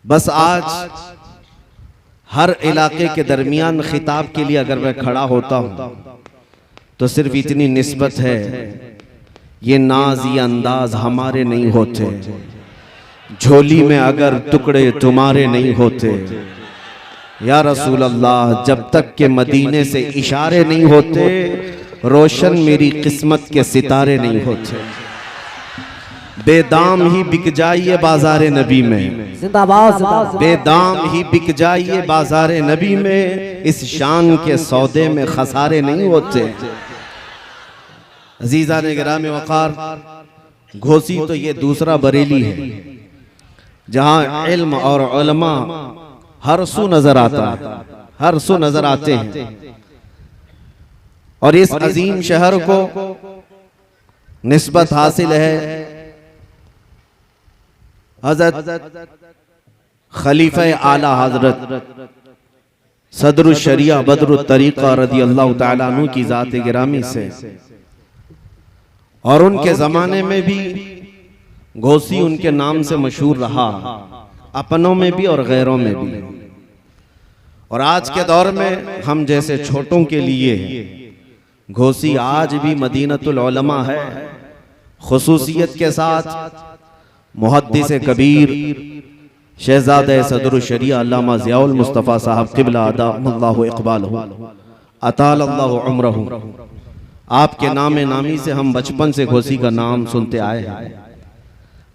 बस आज हर इलाके के दरमियान खिताब के लिए अगर मैं खड़ा होता हूं तो सिर्फ इतनी निस्बत है, ये नाज ये अंदाज हमारे नहीं होते, झोली में अगर टुकड़े तुम्हारे नहीं होते। या रसूल अल्लाह, जब तक के मदीने से इशारे नहीं होते, रोशन मेरी किस्मत के सितारे नहीं होते। बेदाम ही बिक जाइए बाजारे नबी में, बेदाम ही बिक जाइए बाजारे नबी में, इस शान के सौदे में खसारे नहीं होते। अजीजा ने गिरामे वकार, घोसी तो ये दूसरा बरेली है जहां इल्म और उलमा हर सू नजर आता है, हर सू नजर आते हैं। और इस अजीम शहर को निस्बत हासिल है हजरत खलीफा आला हजरत सदरुल शरिया बदरुल तरीका रदी अल्लाह तआला अन्हु की जात गिरामी से। और उनके जमाने में भी घोसी उनके नाम से मशहूर रहा, अपनों में भी और गैरों में भी। और आज के दौर में हम जैसे छोटों के लिए घोसी आज भी मदीनतुल उलमा है। खुसूसियत के साथ मुहद्दिस कबीर शहजादे सदरुल शरिया अल्लामा ज़ियाउल मुस्तफ़ा साहब क़िबला अदामल्लाहु इक़बालहु अतालल्लाहु उम्रहु, आपके नामे नामी से हम बचपन से घोसी का नाम सुनते आए हैं।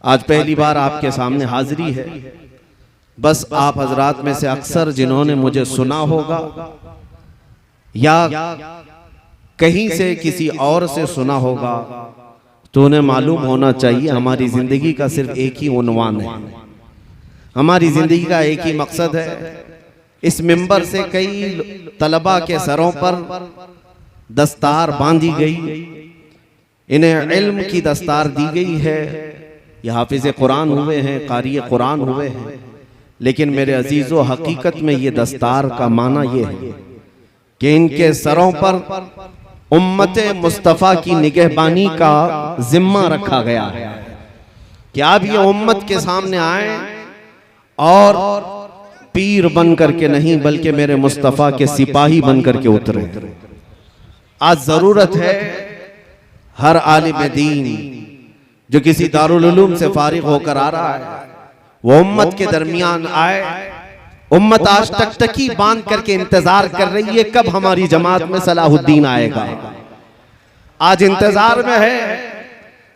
आज पहली बार आपके सामने हाजिरी है। बस आप हजरात में से अक्सर जिन्होंने मुझे सुना होगा या कहीं से किसी और से सुना होगा, तो उन्हें मालूम होना चाहिए हमारी जिंदगी का सिर्फ एक ही उन्वान है, हमारी जिंदगी का एक ही मकसद है। इस मिंबर से कई तलबा के सरों पर दस्तार बांधी गई, इन्हें इल्म की दस्तार दी गई है, ये हाफिज कुरान हुए हैं, कारी कुरान हुए हैं। लेकिन मेरे अजीजों, हकीकत में ये दस्तार का माना ये है कि इनके सरों पर उम्मते मुस्तफ़ा की निगहबानी का जिम्मा रखा गया है कि आप ये उम्मत के सामने आए और पीर बन करके नहीं, बल्कि मेरे मुस्तफ़ा के सिपाही बन करके उतरे। आज जरूरत है हर आलिम दीन जो किसी दारुल उलूम से फारिग होकर आ रहा है, वो उम्मत के दरमियान आए। उम्मत आज टकटकी बांध करके इंतजार कर रही है कब हमारी जमात में सलाहुद्दीन आएगा। आज इंतजार में है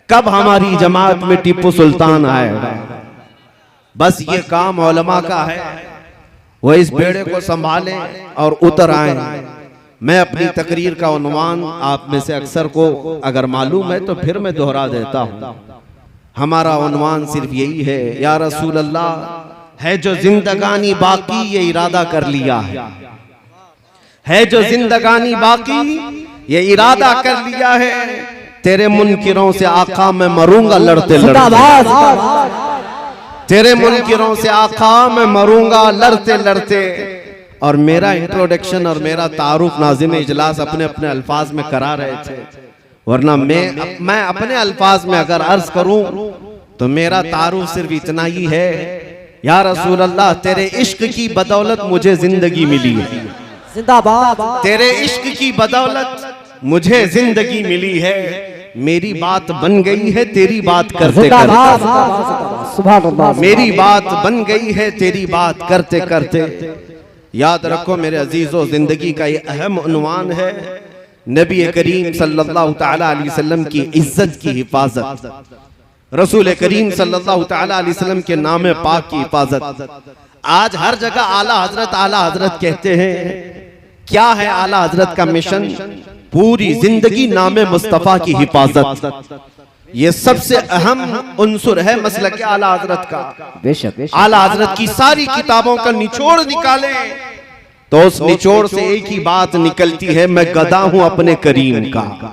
कब हमारी जमात में टीपू सुल्तान आएगा। बस ये काम उलमा का है, वो इस बेड़े को संभालें और उतर आए। मैं अपनी तकरीर का उन्वान आप में से अक्सर को अगर मालूम है तो फिर मैं दोहरा देता हूं। हमारा उन्वान सिर्फ यही है, या रसूल अल्लाह, है जो जिंदगानी बाकी ये इरादा कर लिया है जो जिंदगानी बाकी ये इरादा कर लिया है, तेरे मुनकिरों से आका मैं मरूंगा लड़ते लड़ते, तेरे मुनकिरों से आका मैं मरूंगा लड़ते लड़ते। और मेरा इंट्रोडक्शन और मेरा तारुफ नाज़िम इजलास अपने अपने अल्फाज में करा रहे थे, वरना मैं अपने अल्फाज में अगर अर्ज करूं तो मेरा तारुफ सिर्फ इतना ही है, या रसूल अल्लाह, तेरे इश्क की बदौलत मुझे जिंदगी मिली है, तेरे इश्क की बदौलत मुझे जिंदगी मिली है। मेरी बात बन गई है तेरी बात करते करते, मेरी बात बन गई है तेरी बात करते करते। याद रखो मेरे अजीजों, जिंदगी का ये अहम उन्वान है नबी करीम सल्लल्लाहु तआला अलैहि वसल्लम की इज्जत की हिफाजत, रसूल करीम सल्लल्लाहु तआला अलैहि वसल्लम के नाम पाक की हिफाजत। आज हर जगह आला हजरत कहते हैं। क्या है आला हजरत का मिशन? पूरी जिंदगी नामे मुस्तफा की हिफाजत। ये सबसे अहम उन्सुर है मसलक आला हजरत का। बेशक आला हजरत की सारी किताबों का निचोड़ निकाले तो उस निचोड़ से एक ही बात निकलती है, मैं गदा हूं अपने करीम का,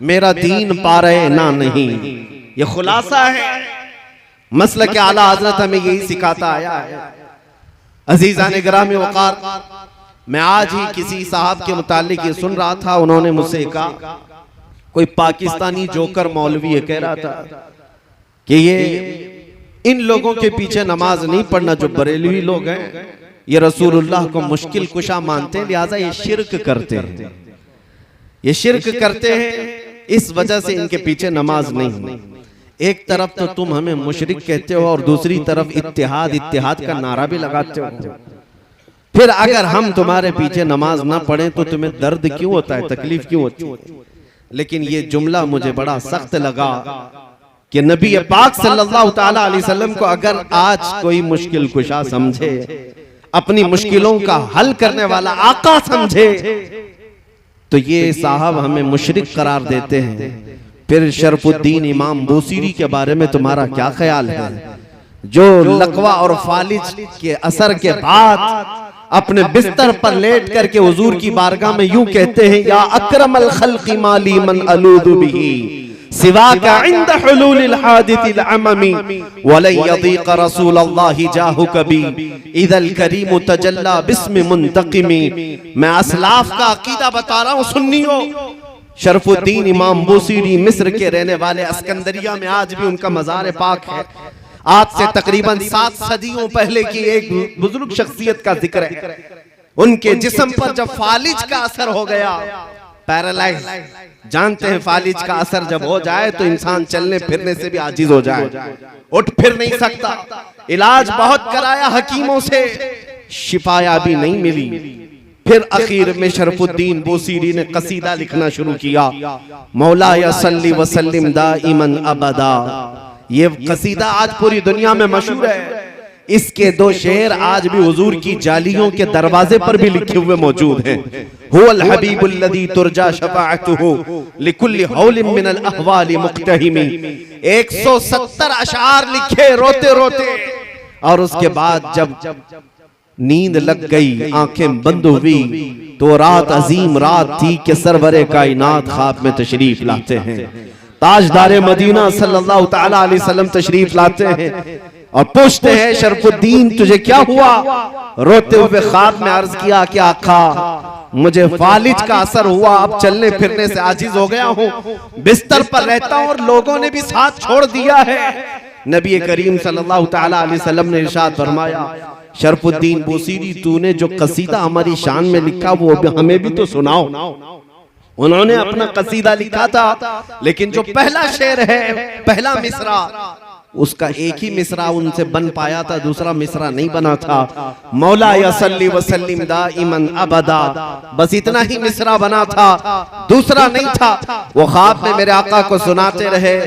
मेरा दीन पा रहे ना नहीं। ये खुलासा है मसलक आला हजरत, हमें यही सिखाता आया है। अजीज़ान गिरामी वक़ार, मैं आज ही किसी साहब के मुतालिक ये सुन रहा था, उन्होंने मुझसे कहा, कोई पाकिस्तानी जोकर मौलवी कह रहा था कि ये इन लोगों के पीछे नमाज नहीं पढ़ना जो बरेलवी लोग हैं, ये रसूलुल्लाह को मुश्किल कुशा मानते हैं, लिहाजा ये शिर्क करते हैं, ये शिर्क करते हैं, इस वजह से इनके पीछे नमाज नहीं। एक तरफ तो तुम हमें मुशरिक कहते हो और दूसरी तरफ इत्तिहाद इत्तिहाद का नारा भी लगाते हो। फिर अगर हम तुम्हारे पीछे नमाज ना पढ़ें तो तुम्हें दर्द क्यों होता है, तकलीफ क्यों होती है? लेकिन ये जुमला मुझे बड़ा सख्त लगा कि नबी पाक सल्लल्लाहु ताला अलैहि वसल्लम को अगर आज कोई मुश्किल कुशा समझे, अपनी मुश्किलों का हल करने वाला आका समझे, तो ये साहब हमें मुशरिक करार देते हैं। फिर शरफुद्दीन इमाम बूसीरी के बारे में तुम्हारा क्या ख्याल है, जो लकवा और फालिज के असर के बाद अपने बिस्तर पर लेट करके हुजूर की बारगाह में यूं कहते हैं, या अकरमल खल्क़ि माली मन अलूदु बिही सिवा का इंद हुलूलिल हादिथिल अममी वलन यदीक रसूलल्लाहि जाहु कभी इदल करीम तजल्ला बिस्मि मुंतकिमी। मैं असलाफ का अकीदा बता रहा हूं सुन्नियों। शरफुद्दीन इमाम बूसीरी मिस्र के रहने वाले, अस्कंदरिया में आज भी उनका मज़ार पाक है। आज से तकरीबन 7 सदियों पहले की एक बुजुर्ग शख्सियत का जिक्र है। उनके जिस्म पर जब फालिज का असर हो गया, पैरालाइज, जानते हैं फालिज का असर जब हो जाए तो इंसान चलने फिरने से भी आजिज हो जाए, उठ फिर नहीं सकता। इलाज बहुत कराया हकीमों से, शिफाया भी नहीं मिली। फिर आखिर में शरफुद्दीन बूसीरी ने कसीदा लिखना शुरू किया, मौला या सल्ली व सल्लिम दाइमन अबदा। ये कसीदा आज पूरी दुनिया में मशहूर है। इसके 2 शेर आज भी हुजूर की जालियों के दरवाजे पर भी लिखे हुए मौजूद हैं। हुवल हबीबुल्लज़ी तुरजा शफ़ाअतुहु लिकुल्लि हौलिन मिनल अहवालि मुक़्तहिमी। 170 अशआर लिखे रोते रोते, और उसके बाद जब नींद लग गई, आंखें बंद हुई, तो रात अजीम रात थी कि सरवरे कायनात ख्वाब में तशरीफ लाते हैं। ताजदारे मदीना सल्लल्लाहु ताला अलैहि वसल्लम तशरीफ लाते हैं और पूछते हैं, शरफुद्दीन तुझे क्या हुआ? रोते हुए ख्वाब में अर्ज किया कि आका मुझे फालिज का असर हुआ, अब चलने फिरने से आजिज हो गया हूँ, बिस्तर पर रहता हूँ और लोगों ने भी साथ छोड़ दिया है। नबी करीम सल्लल्लाहु ताला अलैहि वसल्लम ने इरशाद फरमाया, शरफुद्दीन बूसीरी तूने जो कसीदा हमारी शान में लिखा वो हमें भी तो सुनाओ। उन्होंने अपना कसीदा लिखा था, लेकिन जो पहला शेर है, पहला मिसरा, उसका एक ही मिसरा उनसे बन पाया था, दूसरा मिसरा नहीं बना था। मौला या सल्ली व सल्लिम दाइमन अबदा, बस इतना ही मिसरा बना था, दूसरा नहीं था। वो ख्वाब में मेरे आका को सुनाते रहे,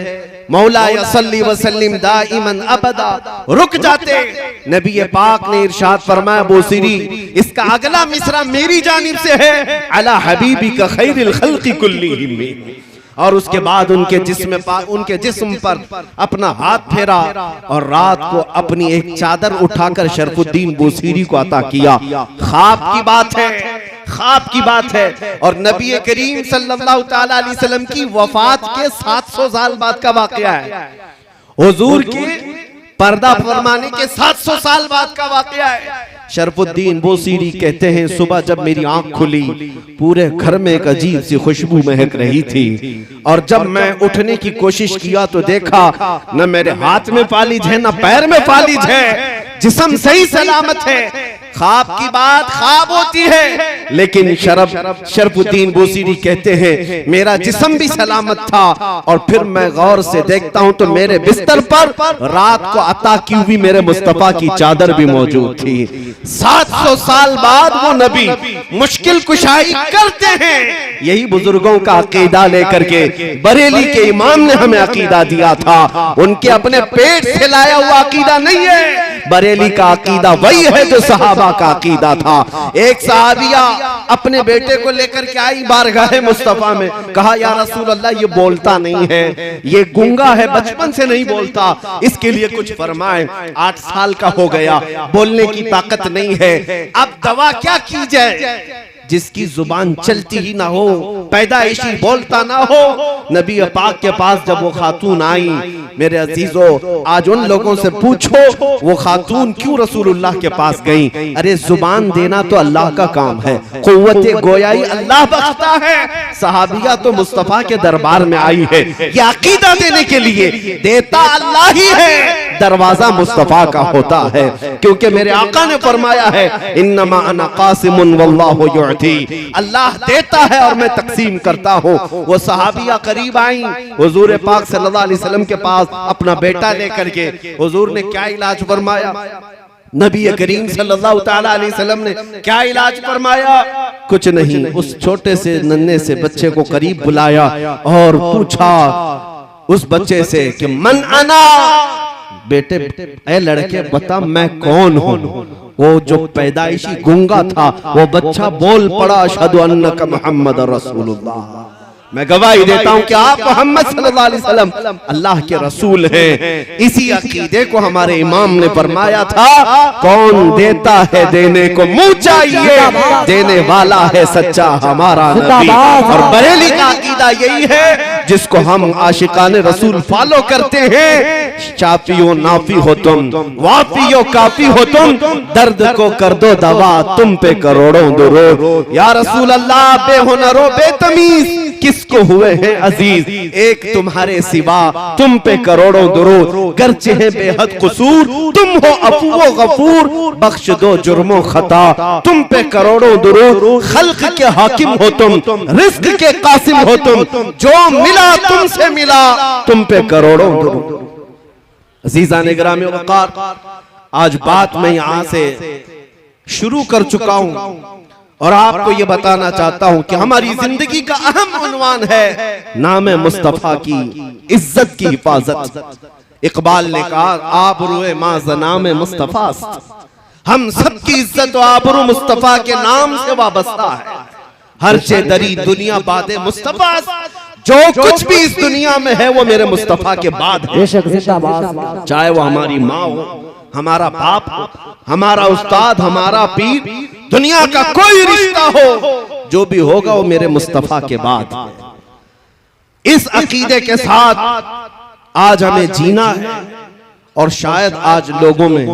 मौला या सल्ली व सल्लिम दाइमन अबदा। रुक जाते, नबी पाक ने इरशाद फरमाया, बूसीरी इसका अगला मिसरा मेरी जानिब से है, अला हबीबी का खैरिल खल्क़ि कुल्लिहिम। और उसके बाद उनके जिस्म पर अपना हाथ फेरा और रात को अपनी एक चादर उठाकर शरफुद्दीन बूसीरी को अता किया। ख्वाब की बात है, ख्वाब की बात है। और नबी करीम सल्लल्लाहु ताला अलैहि वसल्लम की वफात के 700 साल बाद का वाकया है। हुजूर के पर्दा फरमाने के 700 साल बाद का वाकया है। शरफुद्दीन बूसीरी कहते हैं, सुबह जब मेरी आंख खुली, पूरे घर में एक अजीब सी खुशबू महक रही थी, और जब मैं उठने की कोशिश किया तो देखा न मेरे हाथ में फालिज है, न पैर में फालिज है, जिस्म सही सलामत है। ख्वाब की बात ख्वाब होती है, लेकिन शरफुद्दीन बूसीरी कहते हैं मेरा जिस्म भी सलामत था, और फिर मैं गौर से देखता हूं तो मेरे बिस्तर पर रात को अता की हुई मेरे मुस्तफा की चादर भी मौजूद थी। 700 साल बाद वो नबी मुश्किल कुशाई करते हैं। यही बुजुर्गों का अकीदा लेकर के बरेली के इमाम ने हमें अकीदा दिया था। उनके अपने पेट से लाया हुआ अकीदा नहीं है, बरेली का अकीदा वही है जो सहाबा का अकीदा था। एक सहाबिया अपने बेटे को लेकर के आई बारगाह मुस्तफा में, कहा या रसूल अल्लाह ये बोलता नहीं है, ये गूंगा है, बचपन से नहीं बोलता, इसके लिए कुछ फरमाए। 8 साल का हो गया, बोलने की ताकत नहीं है, अब दवा क्या की जाए? जिसकी जुबान चलती ही ना हो, पैदाइशी बोलता ना हो। नबी पाक के पास जब वो खातून आई, मेरे अजीजों आज उन लोगों से पूछो वो खातून क्यों रसूलुल्लाह के पास गई? अरे जुबान देना तो अल्लाह का काम है, कुव्वत गोयाई अल्लाह बख्शता है। सहाबिया तो मुस्तफा के दरबार में आई है, ये अकीदा देने के लिए, देता अल्लाह ही है, दरवाजा मुस्तफा का होता है, क्योंकि मेरे आका ने फरमाया है इन्नमा अना कासिमुन वल्लाहु युअती, अल्लाह देता है और मैं तकसीम करता हूँ। वो सहाबिया करीब आई हुजूर पाक सल्लल्लाहु अलैहि वसल्लम के पास अपना बेटा लेकर के। हुजूर ने क्या इलाज फरमाया, नबी करीम सल्लल्लाहु ताला अलैहि वसल्लम ने क्या इलाज फरमाया? कुछ नहीं, उस छोटे से नन्हे से बच्चे को करीब बुलाया और पूछा उस बच्चे से कि मन अना, बेटे ए लड़के बता मैं कौन हूँ। वो जो पैदाइशी गूंगा था वो बच्चा बोल पड़ा अशहदु अन्नका मुहम्मद रसूलुल्लाह, मैं गवाही देता हूं कि आप मोहम्मद सल्लल्लाहु अलैहि वसल्लम अल्लाह के रसूल हैं। इसी अकीदे को हमारे इमाम ने फरमाया था, कौन देता है देने को मुंह चाहिए, देने वाला है सच्चा हमारा नबी। और बरेली का अकीदा यही है जिसको हम आशिकाने रसूल फॉलो करते हैं, शाफियो नाफी हो तुम, वाफियो काफी हो तुम, दर्द को कर दो दवा, तुम पे करोड़ों दुरूद। या रसूल अल्लाह बेहुनरो बेतमीज किसको हुए हैं अजीज, एक तुम्हारे सिवा, तुम पे करोड़ों दुरूद। गर्चे हैं बेहद कसूर, तुम हो अफू गफूर, बख्श दो जुर्मों खता, तुम पे करोड़ों दुरूद। खल्क के हाकिम हो तुम, रिज्क के कासिम हो तुम, जो मिला तुमसे मिला, तुम पे करोड़ों दुरूद। अजीज़ान गिरामी वक़ार, आज बात मैं यहां से शुरू कर चुका हूं और आपको ये बताना चाहता हूं कि हमारी जिंदगी का अहम उन्वान है नाम मुस्तफा की इज्जत की हिफाजत। इकबाल ने कहा आबरूए मां ज़नाम मुस्तफा, हम सबकी इज्जत और आबरू मुस्तफा के नाम से वाबस्ता है। हर चे दरी दुनिया बादे मुस्तफा, जो कुछ भी इस दुनिया में है वो मेरे मुस्तफा के बाद है। चाहे वो हमारी माँ हो, हमारा बाप हो, हमारा उस्ताद, हमारा पीर, दुनिया का कोई रिश्ता हो, जो भी होगा वो मेरे मुस्तफा के बाद है। इस अकीदे के साथ आज हमें जीना है और शायद आज लोगों में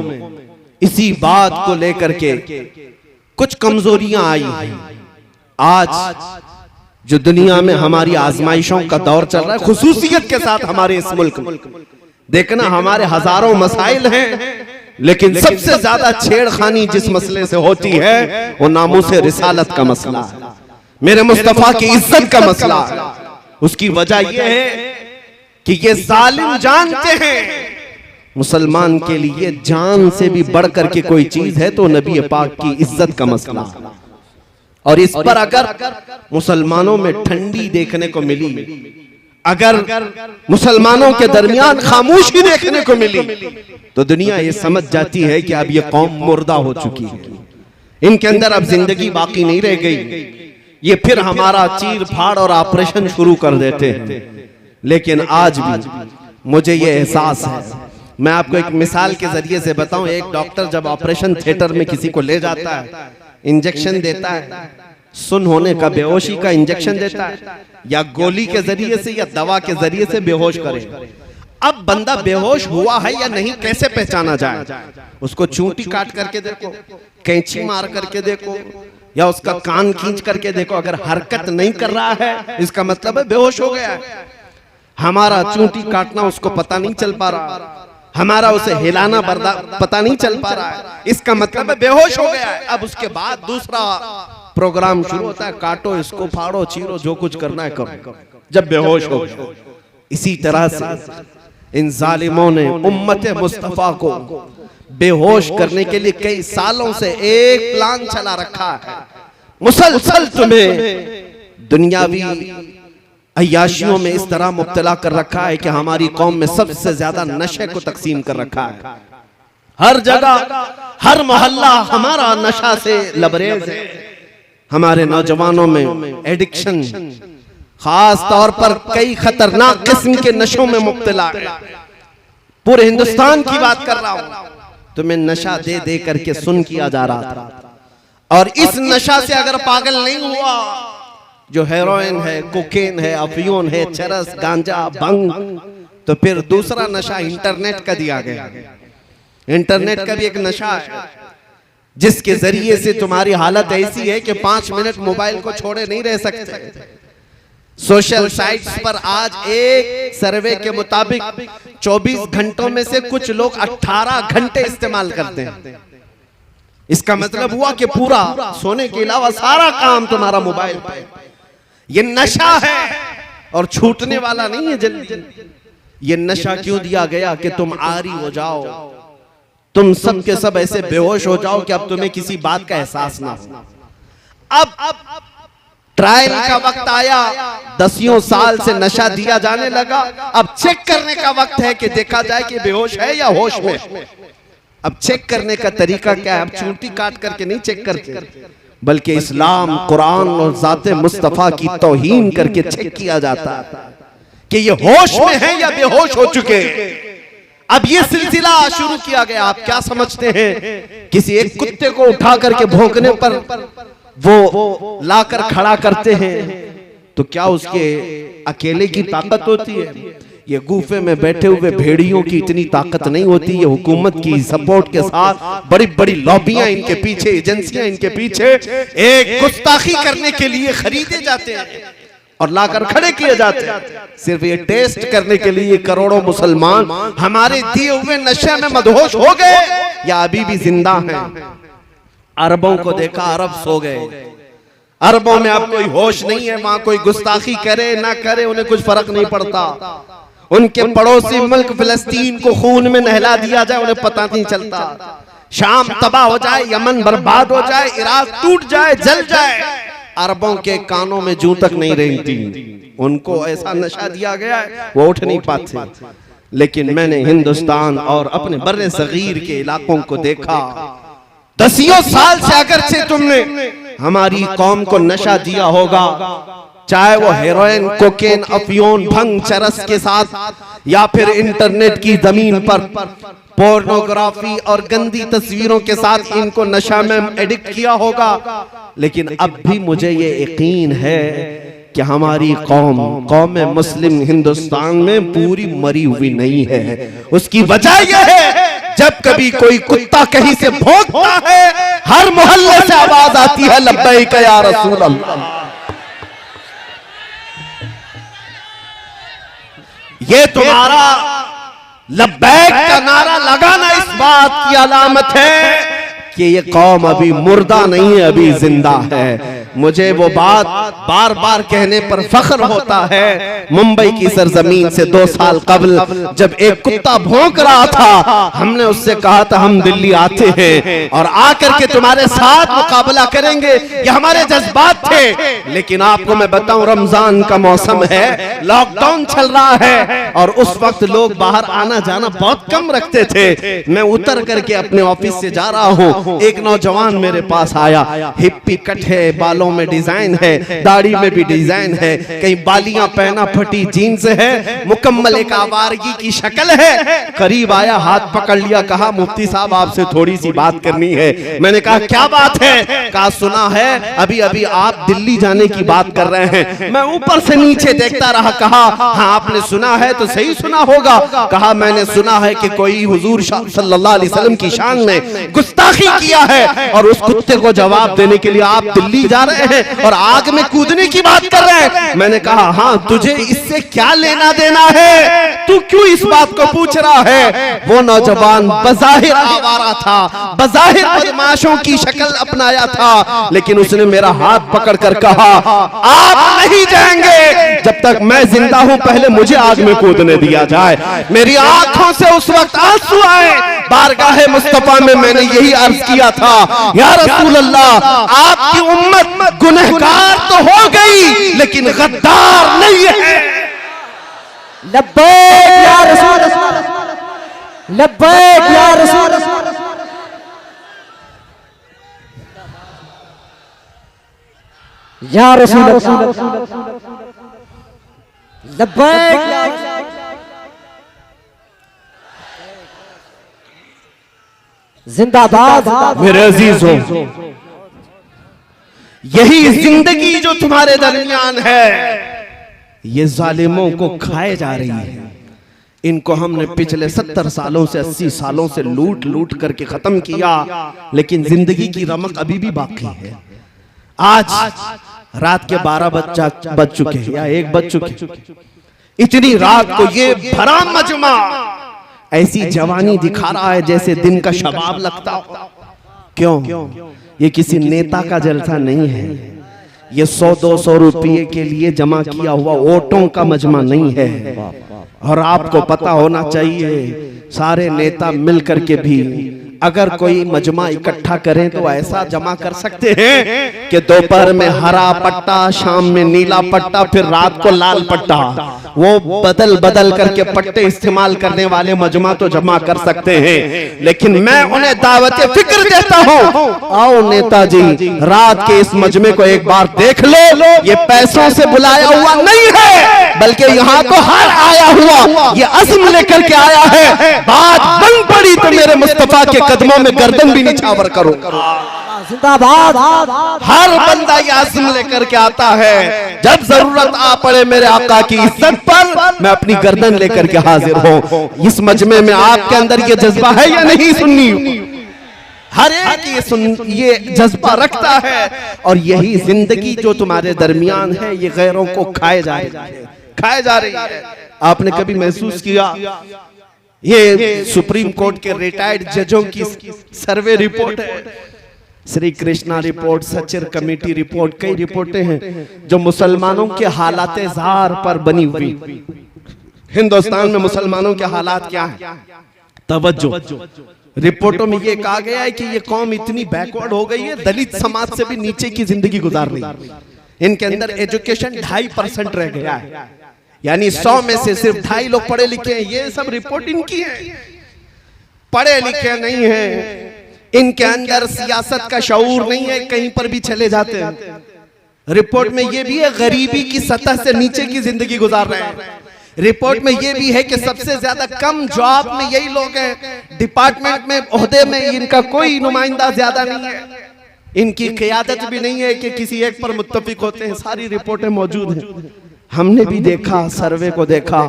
इसी बात को लेकर के कुछ कमजोरियां आई हैं। आज जो दुनिया में हमारी आजमाइशों का दौर चल रहा है, खुसूसियत के साथ हमारे इस मुल्क में देखना, हमारे हजारों मसाइल हैं, लेकिन सबसे ज्यादा छेड़खानी जिस मसले से होती है वो नामूस रिसालत का मसला है, मेरे मुस्तफा की इज्जत का मसला है। उसकी वजह यह है कि ये जालिम जानते हैं मुसलमान के लिए जान से भी बढ़कर के कोई चीज है तो नबी पाक की इज्जत का मसला है। और इस पर अगर मुसलमानों में ठंडी देखने को मिली, अगर मुसलमानों के दरमियान खामोशी देखने को मिली, तो दुनिया ये समझ जाती है कि अब ये कौम मुर्दा हो चुकी है, इनके अंदर अब जिंदगी बाकी नहीं रह गई, ये फिर हमारा चीर फाड़ और ऑपरेशन शुरू कर देते हैं। लेकिन आज भी मुझे ये एहसास है, मैं आपको एक मिसाल के जरिए से बताऊं। एक डॉक्टर जब ऑपरेशन थिएटर में किसी को ले जाता है, इंजेक्शन देता है, सुन होने का बेहोशी का इंजेक्शन देता है, या गोली के जरिए से या दवा के जरिए से बेहोश करे। अब बंदा बेहोश हुआ है या नहीं कैसे पहचाना जाए? उसको चूंटी काट करके देखो, कैंची मार करके देखो, या उसका कान खींच करके देखो, अगर हरकत नहीं कर रहा है इसका मतलब है बेहोश हो गया है। हमारा चूंटी काटना उसको पता नहीं चल पा रहा, हमारा उसे हिलाना पता नहीं चल पा रहा है, इसका मतलब है बेहोश हो गया है। अब उसके बाद दूसरा प्रोग्राम शुरू होता है, काटो इसको, फाड़ो, चीरो, जो कुछ करना है करो, जब बेहोश हो गया। इसी तरह से इन जालिमों ने उम्मत मुस्तफा को बेहोश करने के लिए कई सालों से एक प्लान चला रखा है। मुसलसल तुम्हें दुनियावी अय्याशियों में इस तरह मुब्तला कर रखा है कि हमारी कौम में सबसे ज्यादा नशे को तकसीम कर रखा है। हर जगह, हर मोहल्ला हमारा नशा से लबरेज है। हमारे नौजवानों में एडिक्शन, खास तौर पर कई खतरनाक किस्म के नशों में मुब्तला है। पूरे हिंदुस्तान की बात कर रहा हूं, तुम्हें नशा दे दे करके सुन किया जा रहा था, और इस नशा से अगर पागल नहीं हुआ, जो हेरोइन है, कोकेन है, अफीम है, चरस, गांजा, भंग, तो फिर दूसरा नशा इंटरनेट का दिया गया। इंटरनेट का भी एक नशा है जिसके जरिए से तुम्हारी हालत ऐसी है कि 5 मिनट मोबाइल को छोड़े नहीं रह सकते। सोशल साइट्स पर आज एक सर्वे के मुताबिक 24 घंटों में से कुछ लोग 18 घंटे इस्तेमाल करते हैं। इसका मतलब हुआ कि पूरा सोने के अलावा सारा काम तुम्हारा मोबाइल पे। ये नशा है और छूटने वाला नहीं है जल्दी। ये नशा क्यों दिया गया कि तुम आरी हो जाओ, तुम सब के सब ऐसे बेहोश हो जाओ कि अब तुम्हें किसी बात का एहसास ना हो। अब ट्रायल का वक्त आया, 10 साल से नशा दिया जाने लगा। अब चेक करने का वक्त है कि देखा जाए कि बेहोश है या होश में। अब चेक करने का तरीका क्या है? अब चूंटी काट करके नहीं चेक करते, बल्कि इस्लाम, कुरान और ज़ाते मुस्तफा की तौहीन करके चेक किया जाता है कि ये होश में है या बेहोश हो चुके हैं। अब ये सिलसिला शुरू किया गया। आप क्या समझते हैं? किसी एक कुत्ते को उठा करके भौंकने पर वो लाकर खड़ा करते हैं तो क्या उसके अकेले की ताकत होती है? ये गुफे में बैठे हुए भेड़ियों की इतनी ताकत नहीं होती। ये हुकूमत की सपोर्ट के साथ बड़ी बड़ी लॉबियां इनके पीछे, एजेंसियां इनके पीछे एक गुस्ताखी करने के लिए खरीदे जाते हैं और लाकर खड़े किए जाते हैं, सिर्फ ये टेस्ट करने के लिए करोड़ों मुसलमान हमारे दिए हुए नशे में मदहोश हो गए या अभी भी जिंदा हैं। अरबों को देखा, अरब सो गए। अरबों में अब कोई होश नहीं है। वहां कोई गुस्ताखी करे ना करे उन्हें कुछ फर्क नहीं पड़ता। उनके पड़ोसी मुल्क फिलिस्तीन को खून में नहला दिया जाए उन्हें पता नहीं चलता। शाम तबाह हो जाए, यमन बर्बाद हो जाए, इराक टूट जाए, जल जाए, अरबों के कानों में जूं तक नहीं रेंगती। उनको ऐसा नशा दिया गया है वो उठ नहीं पाते। लेकिन मैंने हिंदुस्तान और अपने बर्रे सगीर के इलाकों को देखा। 10 साल से अगरचे तुमने हमारी कौम को नशा दिया होगा, चाहे वो हेरोइन, कोकेन, अफीम, भंग, चरस के साथ या फिर इंटरनेट की जमीन पर पोर्नोग्राफी और गंदी तस्वीरों के साथ इनको नशा में एडिक्ट किया होगा। लेकिन अब भी मुझे ये यकीन है कि हमारी कौम मुस्लिम हिंदुस्तान में पूरी मरी हुई नहीं है। उसकी वजह यह है जब कभी कोई कुत्ता कहीं से भौंकता है हर मोहल्ले से आवाज आती है लब्बैक या रसूल अल्लाह। ये तुम्हारा लब्बैक का नारा लगाना इस बात की अलामत है कि ये कौम अभी मुर्दा नहीं है, अभी जिंदा है। मुझे वो बात बार बार कहने पर फख्र होता है। मुंबई की सरजमीन से 2 साल कबल जब एक कुत्ता भौंक रहा था, हमने उससे कहा था हम दिल्ली आते हैं और आकर के तुम्हारे साथ मुकाबला करेंगे। ये हमारे जज्बात थे। लेकिन आपको मैं बताऊं, रमजान का मौसम है, लॉकडाउन चल रहा है और उस वक्त लोग बाहर आना जाना बहुत कम रखते थे। मैं उतर करके अपने ऑफिस से जा रहा हूँ, एक नौजवान मेरे पास आया। हिप्पी कट है, बालों में डिजाइन है, दाढ़ी में भी डिजाइन है, कहीं बालियां पहना, फटी जीन्स है, मुकम्मल एक आवारगी की शक्ल है। करीब आया, हाथ पकड़ लिया, कहा मुफ्ती साहब आपसे थोड़ी सी बात करनी है। मैंने कहा क्या बात है? कहा सुना है अभी अभी आप दिल्ली जाने की बात कर रहे हैं। मैं ऊपर से नीचे देखता रहा। कहा हाँ आपने सुना है तो सही सुना होगा। कहा मैंने सुना है कि कोई हुजूर सल्लल्लाहु अलैहि वसल्लम की शान में गुस्ताखी किया है और उस कुत्ते को जवाब देने के लिए आप दिल्ली जा रहे हैं और आग में कूदने की बात कर रहे हैं। मैंने कहा हाँ तुझे इससे क्या लेना देना है? तू क्यों इस बात को पूछ रहा है? वो नौजवान बज़ाहिर आवारा था, बज़ाहिर बदमाशों की शक्ल अपनाया था, लेकिन उसने मेरा हाथ पकड़कर कहा आप नहीं जाएंगे जब तक मैं जिंदा हूं, पहले मुझे आग में कूदने दिया जाए। मेरी आंखों से उस वक्त आंसू आए। बारगाहे मुस्तफा में मैंने यही अर्ज किया था, या रसूल अल्लाह आपकी उम्मत गुनहगार तो हो गई लेकिन गद्दार नहीं है। लब्बैक या रसूल, लब्बैक या रसूल, या रसूल, लब्बैक जिंदाबाद। मेरे अजीजों, यही जिंदगी जो तुम्हारे दरमियान है ये जालिमों को खाए जा रही है। इनको हमने पिछले 70 सालों से 80 सालों से लूट लूट करके खत्म किया, लेकिन जिंदगी की रमक अभी भी बाकी है। आज रात के 12 बज चुके हैं या 1 बज चुके, इतनी रात को ये भरा मजमा ऐसी जवानी दिखा रहा है जैसे दिन का शबाब लगता हो। क्यों? ये किसी नेता का जलसा नहीं है, ये 100-200 रुपये के लिए जमा किया हुआ वोटों का मजमा नहीं है। और आपको पता होना चाहिए सारे नेता मिलकर के भी अगर कोई मजमा इकट्ठा करें तो ऐसा जमा कर सकते हैं कि दोपहर में हरा पट्टा, शाम में नीला पट्टा, फिर रात को लाल पट्टा, वो बदल बदल करके पट्टे इस्तेमाल करने वाले मजमा तो जमा कर सकते हैं। लेकिन मैं उन्हें दावत फिक्र देता हूँ, आओ नेताजी रात के इस मजमे को एक बार देख लो। ये पैसों से बुलाया हुआ नहीं है, बल्कि यहाँ को हर आया हुआ ये अज़्म लेकर के आया है। बात बन पड़ी तो मेरे मुस्तफा के कदमों में गर्दन भी निछावर करो। जिंदाबाद। हर बंदा ये अज़्म लेकर के आता है, जब जरूरत आ पड़े मेरे आका की इज्जत पर मैं अपनी गर्दन लेकर के हाजिर हूँ। इस मजमे में आपके अंदर ये जज्बा है या नहीं? सुन्नी हर एक ये जज्बा रखता है, और यही जिंदगी जो तुम्हारे दरमियान है ये गैरों को खाए जा रही है। आपने कभी महसूस किया ये सुप्रीम कोर्ट के रिटायर्ड जजों की सर्वे रिपोर्ट है, Shri Krishna report, Sachar committee report, कई रिपोर्टें हैं जो मुसलमानों के हालात ज़ार पर बनी हुई। हिंदुस्तान में मुसलमानों के हालात क्या है? तवज्जो, रिपोर्टों में ये कहा गया है कि ये कौम इतनी बैकवर्ड हो गई है, दलित समाज से भी नीचे की जिंदगी गुजार रही है। इनके अंदर एजुकेशन 2.5% रह गया है, यानी 100 में से सिर्फ 2.5 लोग पढ़े लिखे हैं। ये सब रिपोर्ट इनकी है, पढ़े लिखे नहीं है, इनके अंदर सियासत का शऊर नहीं है, कहीं पर भी चले जाते हैं। रिपोर्ट में ये भी है गरीबी की सतह से नीचे की जिंदगी गुजार रहे हैं। रिपोर्ट में ये भी है कि सबसे ज्यादा कम जॉब में यही लोग हैं, डिपार्टमेंट में ओहदे में इनका कोई नुमाइंदा ज्यादा नहीं है, इनकी क़यादत भी नहीं है कि किसी एक पर मुत्तफिक होते हैं। सारी रिपोर्टें मौजूद हैं, हमने भी देखा, सर्वे को देखा।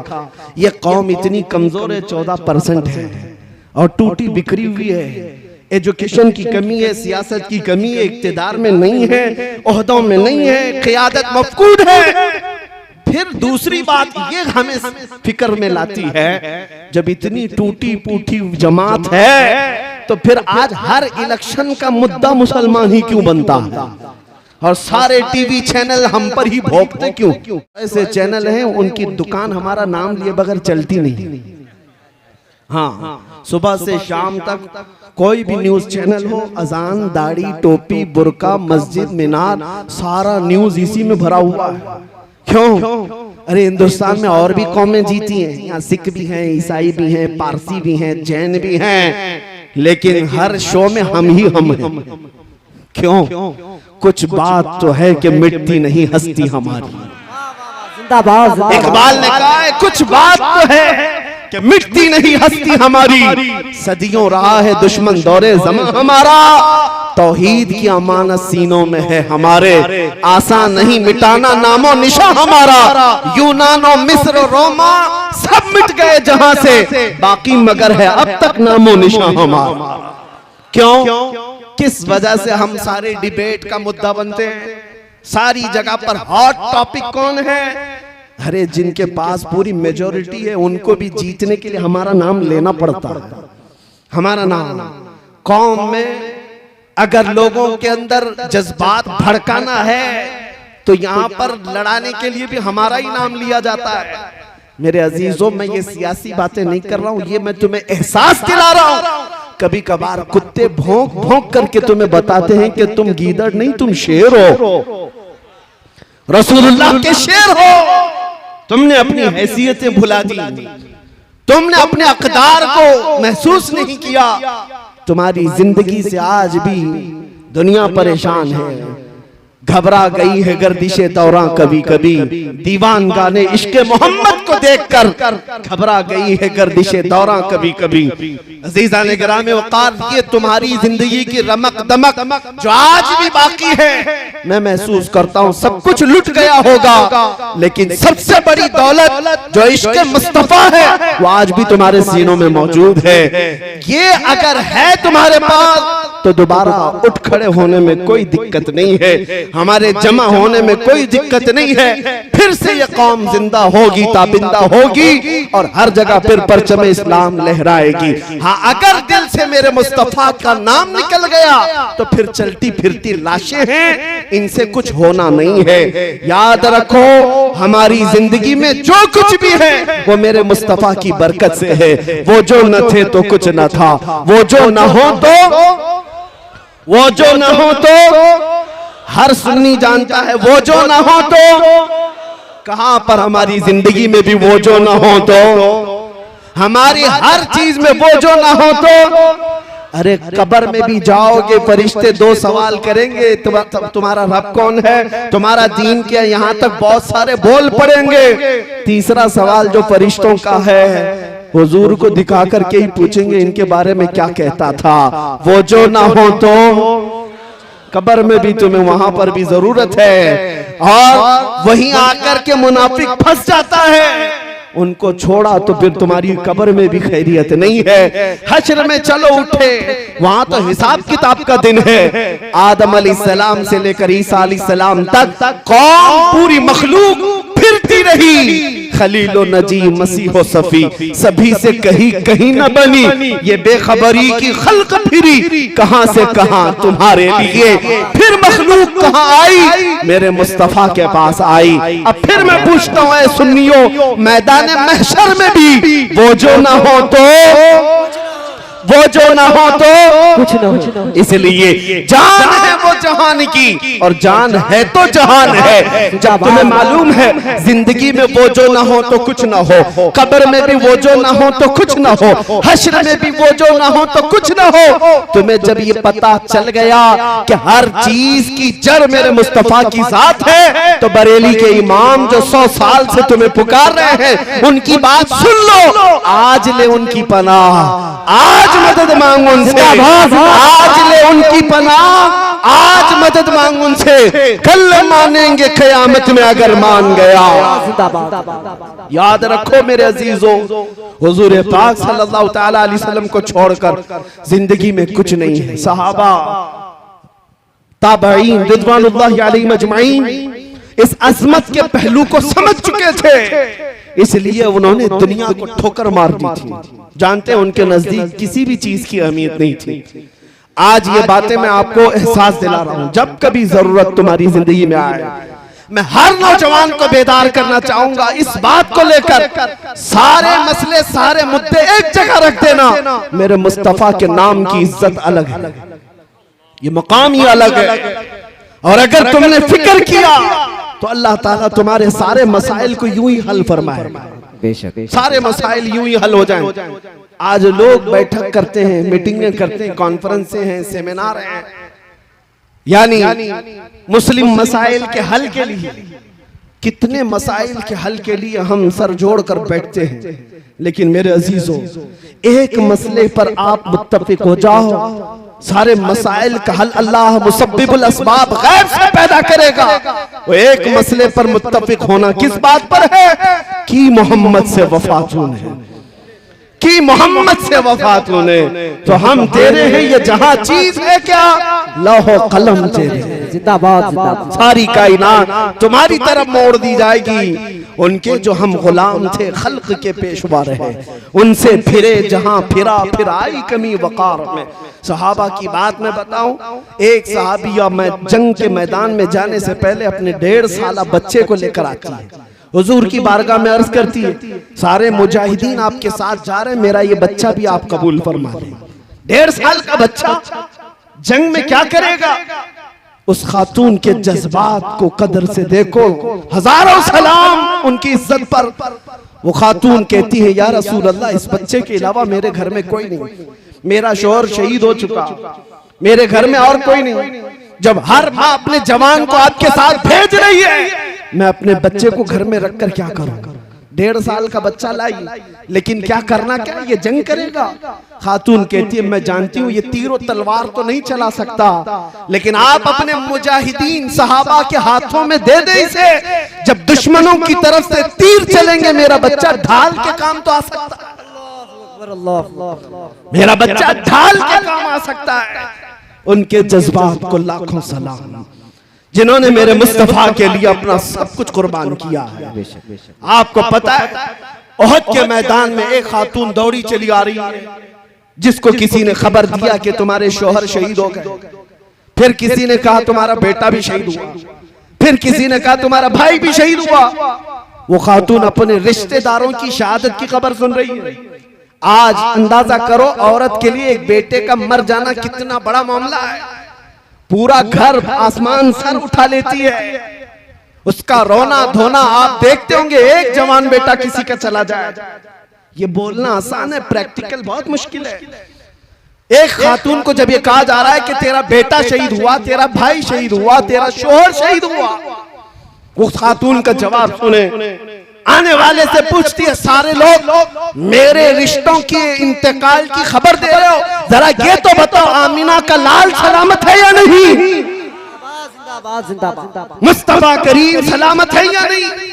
ये कौम इतनी कमजोर है, 14% है और टूटी बिखरी हुई है। एजुकेशन की कमी है, सियासत की कमी है, इक्तिदार में नहीं है, ओहदों में नहीं है, क़यादत मफकूद है। फिर दूसरी बात ये हमें फिक्र में लाती है, जब इतनी टूटी फूटी जमात है तो फिर आज हर इलेक्शन का मुद्दा मुसलमान ही क्यों बनता है, और सारे टीवी चैनल हम पर ही भोंकते क्यों? ऐसे चैनल हैं उनकी दुकान हमारा नाम लिए बगैर चलती नहीं। हाँ, सुबह से शाम तक कोई भी न्यूज चैनल हो, अजान, दाढ़ी, टोपी, बुर्का, मस्जिद, मीनार, सारा न्यूज इसी में भरा हुआ है। क्यों? अरे हिंदुस्तान में और भी कौमें जीती हैं, यहाँ सिख भी हैं, ईसाई भी हैं, पारसी भी हैं, जैन भी हैं, लेकिन हर शो में हम हैं। क्यों? कुछ बात तो है कि मिटती नहीं हस्ती हमारी। जिंदाबाद। इकबाल ने कहा है कुछ बात तो है कि मिटती नहीं हस्ती हमारी, सदियों रहा है दुश्मन दौरे ज़मां हमारा, तौहीद की अमानत सीनों में है हमारे, आसान नहीं मिटाना नामो निशा हमारा। यूनानो, मिस्र, रोमा सब मिट गए जहां से, बाकी मगर है अब तक नामो निशा हमारा। क्यों? किस वजह से हम सारे डिबेट का मुद्दा बनते हैं? सारी जगह पर हॉट टॉपिक कौन है? अरे जिनके पास पूरी मेजॉरिटी है उनको भी जीतने के लिए हमारा नाम लेना पड़ता है। हमारा नाम कौम में अगर लोगों के अंदर जज्बात भड़काना है तो यहाँ पर लड़ाने के लिए भी हमारा ही नाम लिया जाता है। मेरे अजीजों, मैं ये सियासी बातें नहीं कर रहा हूँ, ये मैं तुम्हें एहसास दिला रहा हूँ। कभी कभार कुत्ते भौंक भौंक करके तुम्हें बताते हैं कि तुम गीदड़ नहीं, तुम शेर हो, रसूलुल्लाह के शेर हो। तुमने अपनी हैसियतें भुला दी, तुमने अपने अक़दार को महसूस नहीं किया। तुम्हारी जिंदगी से आज भी दुनिया परेशान है, घबरा गई है गर्दिशे दौरां कभी कभी, दीवान गाने इश्क़े मोहम्मद को देखकर घबरा गई है गर्दिशे दौरां कभी कभी। अज़ीज़ान गिरामी वक़ार, ये तुम्हारी जिंदगी की रमक दमक जो आज भी बाकी है, मैं महसूस करता हूँ सब कुछ लुट गया होगा, लेकिन सबसे बड़ी दौलत जो इश्क़े मुस्तफ़ा है वो आज भी तुम्हारे सीनों में मौजूद है। ये अगर है तुम्हारे पास तो दोबारा उठ खड़े होने में कोई दिक्कत नहीं है। हमारे जमा होने में कोई दिक्कत नहीं है। फिर से ये कौम जिंदा होगी, ताबिंदा होगी और हर जगह फिर परचम इस्लाम लहराएगी। हाँ, अगर दिल से मेरे मुस्तफा का नाम निकल गया तो फिर चलती फिरती लाशें हैं, इनसे कुछ होना नहीं है। याद रखो, हमारी जिंदगी में जो कुछ भी है वो मेरे मुस्तफा की बरकत से है। वो जो न थे तो कुछ न था, वो जो न हो तो हर सुन्नी जानता है, वो जो न हो तो कहां पर हमारी जिंदगी में भी वो जो न हो तो, हमारी हर चीज में वो जो न हो तो। अरे कब्र में भी जाओगे, फरिश्ते दो सवाल करेंगे, तुम्हारा रब कौन है, तुम्हारा दीन क्या, यहाँ तक बहुत सारे बोल पड़ेंगे। तीसरा सवाल जो फरिश्तों का है, हुजूर को दिखा करके ही पूछेंगे इनके बारे में क्या कहता था। वो जो ना हो तो कब्र में भी तुम्हें वहां पर भी जरूरत है। और वहीं आकर के मुनाफिक फंस जाता है, उनको छोड़ा तो फिर तुम्हारी कब्र में भी खैरियत नहीं है। हश्र में चलो उठे, वहां तो हिसाब किताब का दिन है। आदम अलैहिस्सलाम से लेकर ईसा अलैहिस्सलाम तक कौम पूरी मखलूक फिरती रही। खलीलो नजी मसीहो सफी सभी से कहीं न बनी, ये बेखबरी की खल्क फिरी कहां से कहां तुम्हारे लिए। फिर मखलूक कहां आई, मेरे मुस्तफा के पास आई। अब फिर मैं पूछता हूं ऐ सुन्नियों, मैदान महशर में भी वो जो ना हो तो, वो जो ना हो तो कुछ न हो। इसलिए जान है वो जहान की और जान है तो जहान है। जब तुम्हें मालूम है जिंदगी में वो जो ना हो तो कुछ ना हो, कब्र में भी वो जो ना हो तो कुछ ना हो, हश्र में भी वो जो ना हो तो कुछ ना हो। तुम्हें जब ये पता चल गया कि हर चीज की जड़ मेरे मुस्तफा की जात है, तो बरेली के इमाम जो 100 साल से तुम्हें पुकार रहे हैं, उनकी बात सुन लो। आज ले उनकी पनाह, आज मदद मांग उनसे, आज ले उनकी पनाह, आज मदद मांग उनसे। कल मानेंगे क़यामत में अगर मान गया। याद रखो मेरे अजीजों, हुजूर पाक सल्लल्लाहु तआला अलैहि वसल्लम को छोड़कर जिंदगी में कुछ नहीं है। सहाबा ताबईन रिज़वानुल्लाहि अलैहिम अजमईन इस अजमत के पहलू को समझ चुके थे, इसलिए उन्होंने दुनिया को ठोकर मार दी थी। जानते हैं उनके नजदीक किसी भी चीज की अहमियत नहीं थी। आज ये बातें मैं आपको एहसास दिला रहा हूं। जब कभी जरूरत तुम्हारी जिंदगी में आए, मैं हर नौजवान को बेदार करना चाहूंगा इस बात को लेकर, सारे मसले सारे मुद्दे एक जगह रख देना। मेरे मुस्तफा के नाम की इज्जत अलग है, ये मकाम ही अलग है। और अगर तुमने फिक्र किया तो अल्लाह ताला तुम्हारे सारे मसाइल को यूं ही हल फरमाएगा। बेशक सारे मसाइल यूं ही हल हो जाएं। आज लोग बैठक करते हैं, मीटिंगें करते हैं, कॉन्फ्रेंसें हैं, सेमिनार हैं, यानी मुस्लिम मसाइल के हल के लिए। कितने मसाइल के हल के लिए हम सर जोड़ कर बैठते हैं, लेकिन मेरे अजीजों एक मसले पर आप मुत्तफिक हो जाओ, सारे मसाइल का हल अल्लाह मुसब्बिबुल अस्बाब गैब से पैदा करेगा। वो एक मसले पर मुत्तफिक होना किस बात पर है कि मोहम्मद से वफात होने, कि मोहम्मद से वफात होने। तो हम तेरे हैं ये जहां चीज है क्या, लौह कलम तेरे, जिंदाबाद जिंदाबाद। सारी कायनात तुम्हारी तरफ मोड़ दी जाएगी। उनके जो हम गुलाम थे, खल्क के पेशवा रहे, उनसे फिरे जहां फिरा, फिर आई कमी वकार में। सहाबा की बात मैं बताऊं, एक सहाबिया मैं जंग के मैदान में जाने से पहले अपने 1.5 साल बच्चे को लेकर आती है, हुजूर की बारगाह में अर्ज करती है, सारे मुजाहिदीन आपके साथ जा रहे हैं, मेरा ये बच्चा भी आप कबूल फरमा लें। 1.5 साल का बच्चा जंग में क्या करेगा। उस खातून के जज्बात को कदर से देखो, हजारों सलाम उनकी इज्जत पर। वो खातून कहती है, या रसूल अल्लाह, इस बच्चे के अलावा मेरे घर में कोई नहीं, मेरा शौहर शहीद हो चुका, मेरे घर में और कोई नहीं। जब हर माँ अपने जवान को आपके साथ भेज रही है, मैं अपने बच्चे को घर में रखकर क्या करूं। 1.5 साल का बच्चा लाई, लेकिन क्या करना, क्या ये जंग करेगा। खातून कहती है, मैं जानती हूँ ये तीर और तलवार तो नहीं चला सकता, लेकिन आप अपने मुजाहिदीन सहाबा के हाथों में दे दे इसे। जब दुश्मनों की तरफ से तीर चलेंगे, मेरा बच्चा ढाल के काम तो आ सकता है, मेरा बच्चा ढाल के काम आ सकता है। उनके जज्बात को लाखों सलाम। जिन्होंने मेरे मुस्तफा के लिए अपना सब कुछ कुर्बान किया है। बेशक बेशक। आपको पता है ओहद के मैदान में एक खातून दौड़ी चली आ रही है, जिसको किसी ने खबर दिया कि तुम्हारे शोहर शहीद हो गए, फिर किसी ने कहा तुम्हारा बेटा भी शहीद हुआ, फिर किसी ने कहा तुम्हारा भाई भी शहीद हुआ। वो खातून अपने रिश्तेदारों की शहादत की खबर सुन रही है। आज अंदाजा करो औरत के लिए एक बेटे का मर जाना कितना बड़ा मामला है। पूरा घर आसमान सर उठा लेती है, उसका रोना धोना आप देखते होंगे। एक जवान बेटा किसी का चला जाए, ये बोलना आसान है, प्रैक्टिकल बहुत मुश्किल है। एक खातून को जब ये कहा जा रहा है कि तेरा बेटा शहीद हुआ, तेरा भाई शहीद हुआ, तेरा शोहर शहीद हुआ, वो खातून का जवाब सुने, आने वाले से पूछती है सारे लोग मेरे रिश्तों के इंतकाल की खबर दे रहे हो, जरा ये तो बताओ आमीना का लाल सलामत है या नहीं, जिंदाबाद जिंदाबाद। मुस्तफा करीम सलामत है या नहीं।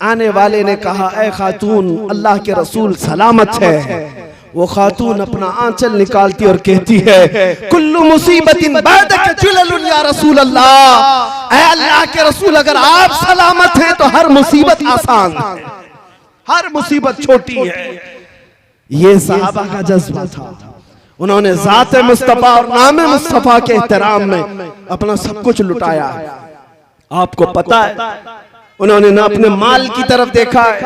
आने वाले ने कहा ऐ खातून अल्लाह के रसूल सलामत है। वो खातून अपना आंचल निकालती और कहती है कुल्लु मुसीबतिन बादक जुललुन या रसूल अल्लाह, ऐ अल्लाह के रसूल अगर आप सलामत हैं तो हर मुसीबत आसान है, हर मुसीबत छोटी है। ये सहाबा का जज्बा था। उन्होंने ज़ात मुस्तफा और नाम मुस्तफा के एहतराम में अपना सब कुछ लुटाया। आपको पता है उन्होंने ना अपने माल की तरफ देखा है,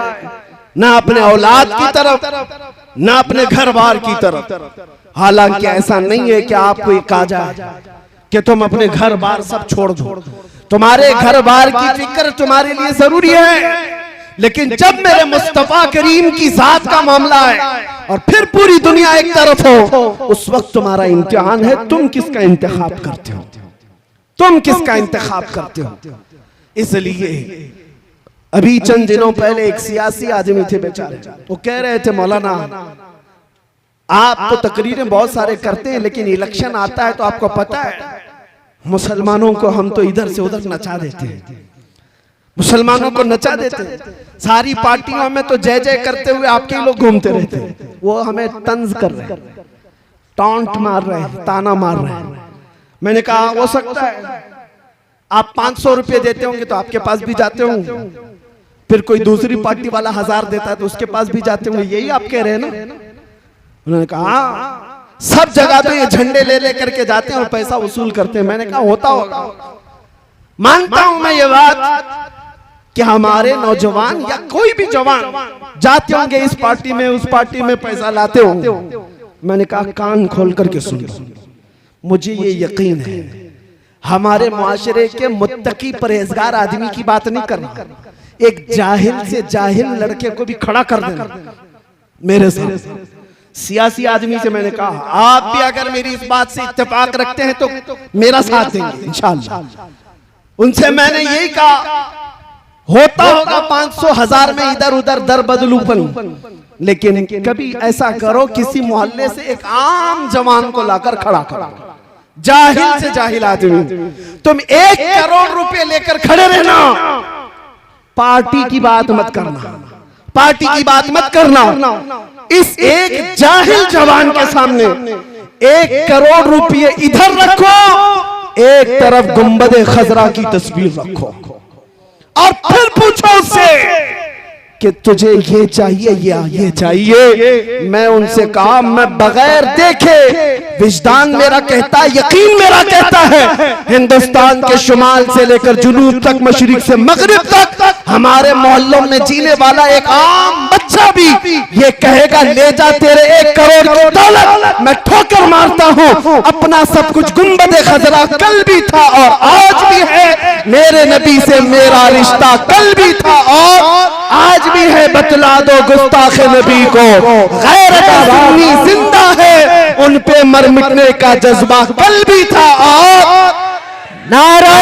ना अपने औलाद की तरफ, ना अपने घर बार की तरफ। हालांकि ऐसा नहीं है कि आपको ये कहा जाए कि तुम अपने घर बार सब छोड़ दो, तुम्हारे घर बार की फिक्र तुम्हारे लिए जरूरी है, लेकिन जब मेरे मुस्तफा करीम की जात का मामला है और फिर पूरी दुनिया एक तरफ हो, उस वक्त तुम्हारा इम्तिहान है तुम किसका इंतखाब करते हो, तुम किसका इंतखाब करते हो। इसलिए अभी चंद दिनों पहले एक सियासी आदमी थे बेचारे, वो कह रहे थे मौलाना आप तो तकरीरें बहुत सारे करते हैं, लेकिन इलेक्शन आता है तो आपको पता है मुसलमानों को हम तो इधर से उधर नचा देते हैं, मुसलमानों को नचा देते हैं। सारी पार्टियों में तो जय जय करते हुए आपके लोग घूमते रहते हैं, वो हमें तंज कर रहे हैं, टॉन्ट मार रहे हैं, ताना मार रहे हैं। मैंने कहा हो सकता है आप 500 रुपए देते होंगे तो आपके पास भी जाते होंगे, फिर कोई दूसरी पार्टी वाला 1000 देता है तो उसके पास भी जाते होंगे, यही आप कह रहे हैं ना। उन्होंने कहा सब जगह तो ये झंडे ले लेकर के जाते हैं और पैसा वसूल करते हैं। मैंने कहा होता होगा, मानता हूं मैं ये बात कि हमारे नौजवान या कोई भी जवान जाते होंगे इस पार्टी में उस पार्टी में पैसा लाते होंगे। मैंने कहा कान खोल करके सुन लो, मुझे ये यकीन है हमारे मुआशरे के मुत्तकी परहेजगार आदमी की बात नहीं करना, एक जाहिल से जाहिल लड़के को भी खड़ा कर देना मेरे साथ। सियासी आदमी से मैंने कहा आप भी अगर मेरी इस बात से इत्तेफाक रखते हैं तो मेरा साथ देंगे इंशाअल्लाह। उनसे मैंने यही कहा होता होगा 500 1000 में इधर उधर दर बदलूपन, लेकिन कभी ऐसा करो किसी मोहल्ले से एक आम जवान को लाकर खड़ा करो, जाहिल से जाहिल आदमी, तुम 1 करोड़ रुपए लेकर खड़े रहना, पार्टी की बात मत करना, पार्टी की बात मत करना। इस एक जाहिल जवान के सामने 1 करोड़ रुपए इधर रखो, एक तरफ गुंबदे खजरा की तस्वीर रखो और फिर पूछो उससे कि तुझे ये चाहिए या ये चाहिए। मैं उनसे कहा मैं बगैर देखे, विजदान मेरा कहता है, यकीन मेरा कहता है, हिंदुस्तान के शुमाल से लेकर जुनूब तक, मशरिक से मगरिब तक हमारे मोहल्लों में जीने वाला एक आम बच्चा भी ये कहेगा ले जा तेरे 1 करोड़ की दौलत। मैं ठोकर मारता हूँ, अपना सब कुछ गुंबदे खजरा कल भी था और आज भी है, मेरे नबी से मेरा रिश्ता कल भी था और आज भी है। बतला दो गुस्ताखे नबी को गैरत सुन्नी जिंदा है, उन पे मर मिटने का जज्बा कल भी था और नारा